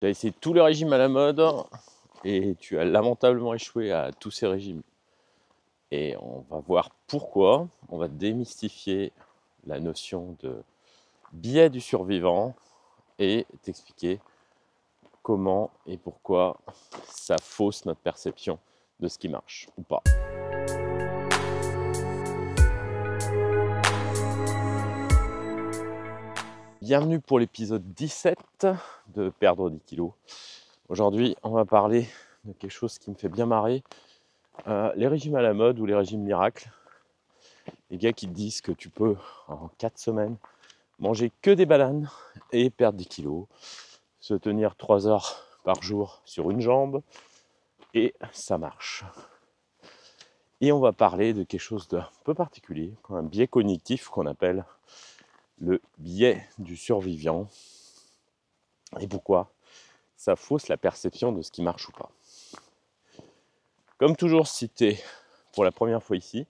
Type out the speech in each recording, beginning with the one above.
Tu as essayé tous les régimes à la mode et tu as lamentablement échoué à tous ces régimes. Et on va voir pourquoi. On va démystifier la notion de biais du survivant et t'expliquer comment et pourquoi ça fausse notre perception de ce qui marche ou pas. Bienvenue pour l'épisode 17 de Perdre 10 kilos. Aujourd'hui, on va parler de quelque chose qui me fait bien marrer. Les régimes à la mode ou les régimes miracles. Les gars qui te disent que tu peux, en 4 semaines, manger que des bananes et perdre 10 kilos, se tenir 3 heures par jour sur une jambe, et ça marche. Et on va parler de quelque chose d'un peu particulier, un biais cognitif qu'on appelle le biais du survivant. Et pourquoi ça fausse la perception de ce qui marche ou pas. Comme toujours, si tu es pour la première fois ici,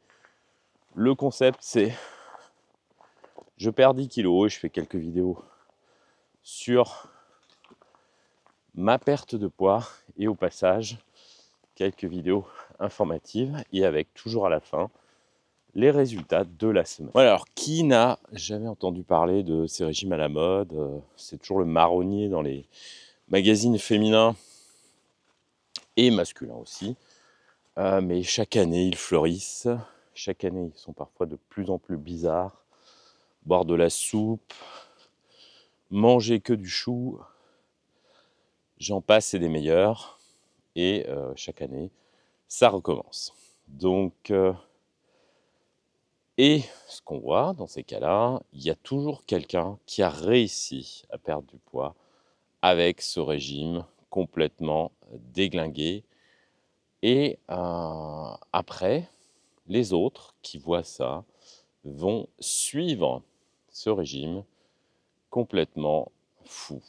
le concept c'est je perds 10 kilos et je fais quelques vidéos sur ma perte de poids et au passage quelques vidéos informatives et avec toujours à la fin les résultats de la semaine. Voilà, alors qui n'a jamais entendu parler de ces régimes à la mode? C'est toujours le marronnier dans les magazines féminins et masculins aussi. Mais chaque année ils fleurissent, chaque année ils sont parfois de plus en plus bizarres. Boire de la soupe, manger que du chou, j'en passe et des meilleurs. Et chaque année, ça recommence. Donc, et ce qu'on voit dans ces cas-là, il y a toujours quelqu'un qui a réussi à perdre du poids avec ce régime complètement déglingué. Et après, les autres qui voient ça vont suivre ce régime complètement fou.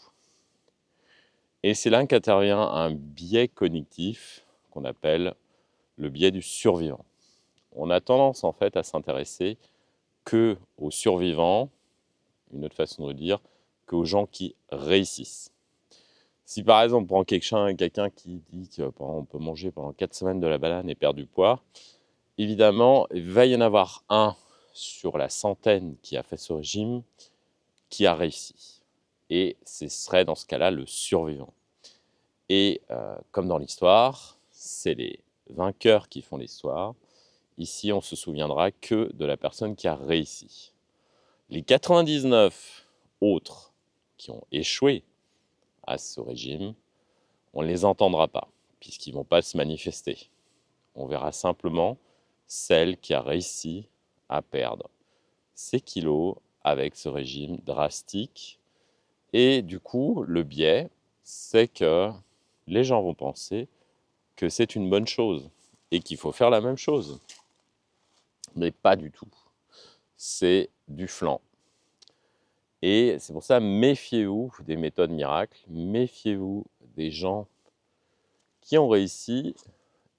Et c'est là qu'intervient un biais cognitif qu'on appelle le biais du survivant. On a tendance en fait à s'intéresser que aux survivants, une autre façon de le dire, qu'aux gens qui réussissent. Si par exemple on prend quelqu'un qui dit qu'on peut manger pendant 4 semaines de la banane et perdre du poids, évidemment il va y en avoir un sur la centaine qui a fait ce régime qui a réussi. Et ce serait dans ce cas-là le survivant. Et comme dans l'histoire, c'est les vainqueurs qui font l'histoire. Ici, on se souviendra que de la personne qui a réussi. Les 99 autres qui ont échoué à ce régime, on ne les entendra pas, puisqu'ils ne vont pas se manifester. On verra simplement celle qui a réussi à perdre ses kilos avec ce régime drastique. Et du coup, le biais, c'est que les gens vont penser que c'est une bonne chose et qu'il faut faire la même chose. Mais pas du tout. C'est du flan. Et c'est pour ça, méfiez-vous des méthodes miracles, méfiez-vous des gens qui ont réussi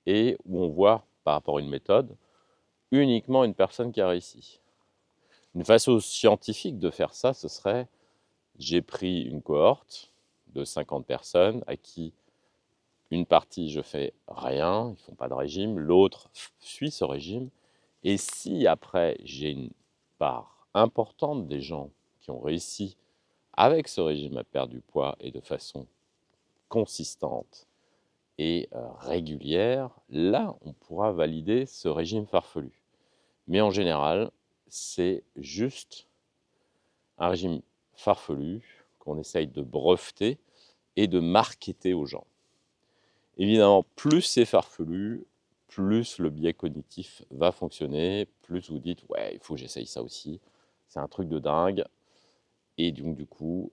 et où on voit, par rapport à une méthode, uniquement une personne qui a réussi. Une façon scientifique de faire ça, ce serait, j'ai pris une cohorte de 50 personnes à qui une partie, je fais rien, ils ne font pas de régime, l'autre suit ce régime. Et si après, j'ai une part importante des gens qui ont réussi avec ce régime à perdre du poids et de façon consistante et régulière, là, on pourra valider ce régime farfelu. Mais en général, c'est juste un régime farfelu qu'on essaye de breveter et de marketer aux gens. Évidemment, plus c'est farfelu, plus le biais cognitif va fonctionner, plus vous dites « ouais, il faut que j'essaye ça aussi, c'est un truc de dingue ». Et donc du coup,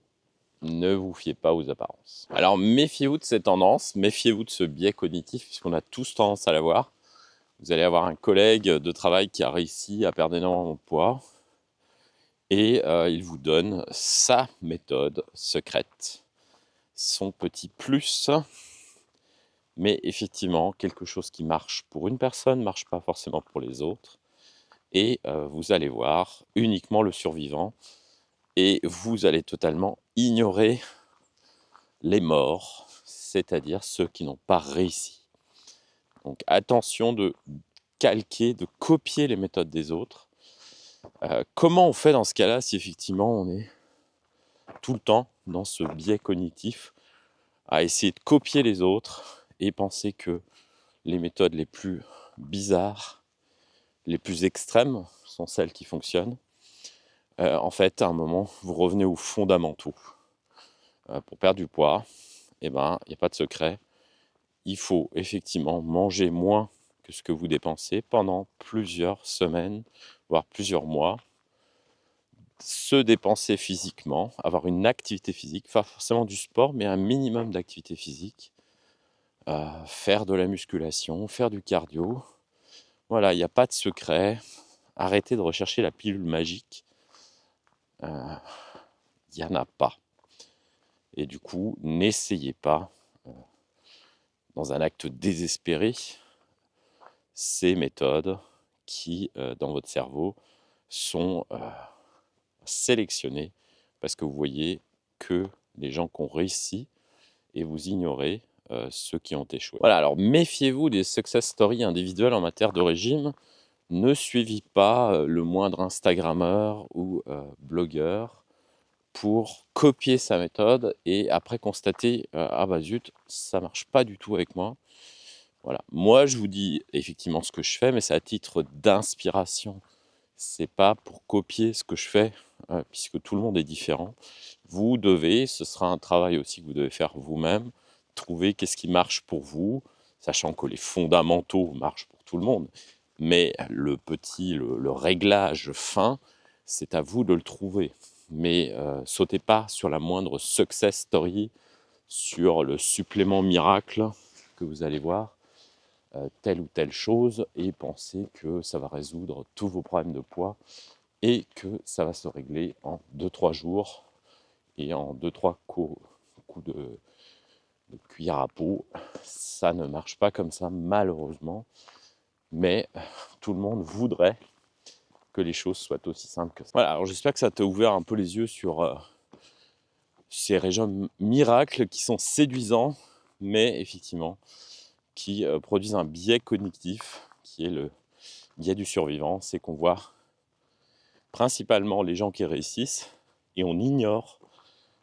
ne vous fiez pas aux apparences. Alors méfiez-vous de cette tendance, méfiez-vous de ce biais cognitif, puisqu'on a tous tendance à l'avoir. Vous allez avoir un collègue de travail qui a réussi à perdre énormément de poids, et il vous donne sa méthode secrète, son petit plus. Mais effectivement, quelque chose qui marche pour une personne ne marche pas forcément pour les autres. Et vous allez voir uniquement le survivant. Et vous allez totalement ignorer les morts, c'est-à-dire ceux qui n'ont pas réussi. Donc attention de calquer, de copier les méthodes des autres. Comment on fait dans ce cas-là si effectivement on est tout le temps dans ce biais cognitif à essayer de copier les autres et penser que les méthodes les plus bizarres, les plus extrêmes sont celles qui fonctionnent. En fait, à un moment, vous revenez aux fondamentaux. Pour perdre du poids, il n'y a pas de secret. Il faut effectivement manger moins que ce que vous dépensez pendant plusieurs semaines, voire plusieurs mois. Se dépenser physiquement, avoir une activité physique, pas forcément du sport, mais un minimum d'activité physique. Faire de la musculation, faire du cardio. Voilà, il n'y a pas de secret. Arrêtez de rechercher la pilule magique. Il n'y en a pas. Et du coup, n'essayez pas, dans un acte désespéré, ces méthodes qui, dans votre cerveau, sont sélectionnées parce que vous voyez que les gens qui ont réussi et vous ignorez ceux qui ont échoué. Voilà, alors méfiez-vous des success stories individuelles en matière de régime. Ne suivez pas le moindre Instagrammeur ou blogueur pour copier sa méthode et après constater ah bah zut, ça marche pas du tout avec moi. Voilà. Moi, je vous dis effectivement ce que je fais, mais c'est à titre d'inspiration. C'est pas pour copier ce que je fais, puisque tout le monde est différent. Vous devez, ce sera un travail aussi que vous devez faire vous-même, trouver qu'est-ce qui marche pour vous, sachant que les fondamentaux marchent pour tout le monde. Mais le réglage fin, c'est à vous de le trouver. Mais sautez pas sur la moindre success story, sur le supplément miracle que vous allez voir, telle ou telle chose, et pensez que ça va résoudre tous vos problèmes de poids et que ça va se régler en 2-3 jours et en 2-3 coups de cuillère à peau. Ça ne marche pas comme ça, malheureusement, mais tout le monde voudrait que les choses soient aussi simples que ça. Voilà, alors j'espère que ça t'a ouvert un peu les yeux sur ces régimes miracles qui sont séduisants, mais effectivement qui produisent un biais cognitif qui est le biais du survivant. C'est qu'on voit principalement les gens qui réussissent et on ignore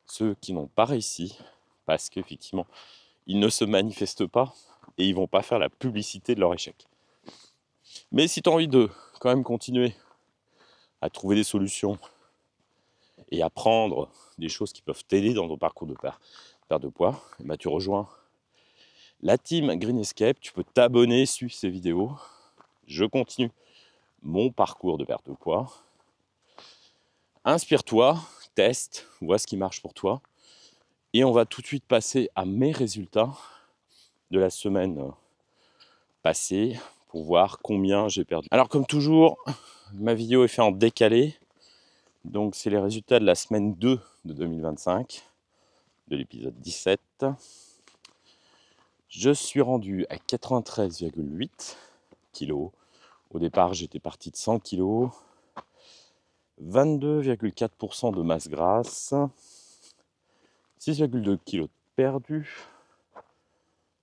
ceux qui n'ont pas réussi parce qu'effectivement ils ne se manifestent pas et ils vont pas faire la publicité de leur échec. Mais si tu as envie de quand même continuer à trouver des solutions et apprendre des choses qui peuvent t'aider dans ton parcours de perte de poids, tu rejoins la team Green Escape. Tu peux t'abonner, suivre ces vidéos. Je continue mon parcours de perte de poids. Inspire-toi, teste, vois ce qui marche pour toi. Et on va tout de suite passer à mes résultats de la semaine passée pour voir combien j'ai perdu. Alors comme toujours, ma vidéo est faite en décalé. Donc c'est les résultats de la semaine 2 de 2025, de l'épisode 17. Je suis rendu à 93,8 kg. Au départ, j'étais parti de 100 kg. 22,4% de masse grasse. 6,2 kg de perdu.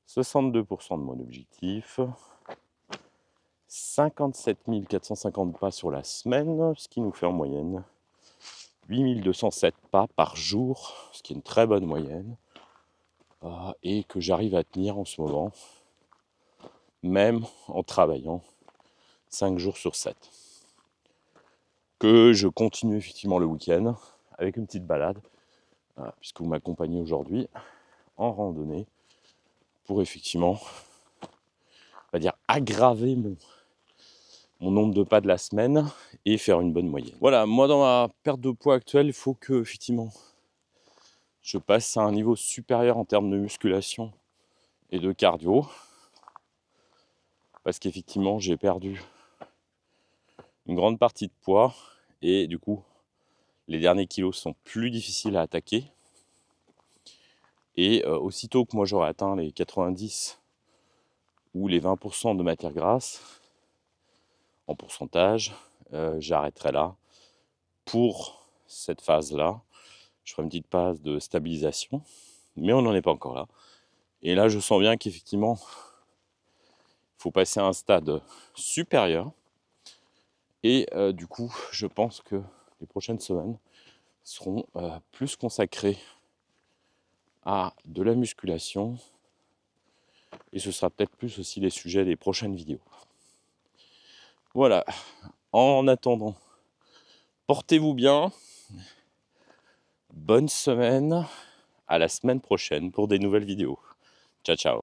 62% de mon objectif. 57 450 pas sur la semaine, ce qui nous fait en moyenne 8207 pas par jour, ce qui est une très bonne moyenne. Et que j'arrive à tenir en ce moment, même en travaillant 5 jours sur 7. Que je continue effectivement le week-end avec une petite balade, puisque vous m'accompagnez aujourd'hui en randonnée pour effectivement, on va dire, aggraver mon nombre de pas de la semaine et faire une bonne moyenne. Voilà, moi dans ma perte de poids actuelle, il faut que effectivement je passe à un niveau supérieur en termes de musculation et de cardio, parce qu'effectivement j'ai perdu une grande partie de poids et du coup les derniers kilos sont plus difficiles à attaquer. Et aussitôt que moi j'aurai atteint les 90 ou les 20% de matière grasse en pourcentage, j'arrêterai là pour cette phase-là. Je ferai une petite phase de stabilisation mais on n'en est pas encore là. Et là, je sens bien qu'effectivement, il faut passer à un stade supérieur. Et du coup, je pense que les prochaines semaines seront plus consacrées à de la musculation. Et ce sera peut-être plus aussi les sujets des prochaines vidéos. Voilà. En attendant, portez-vous bien. Bonne semaine. À la semaine prochaine pour des nouvelles vidéos. Ciao, ciao.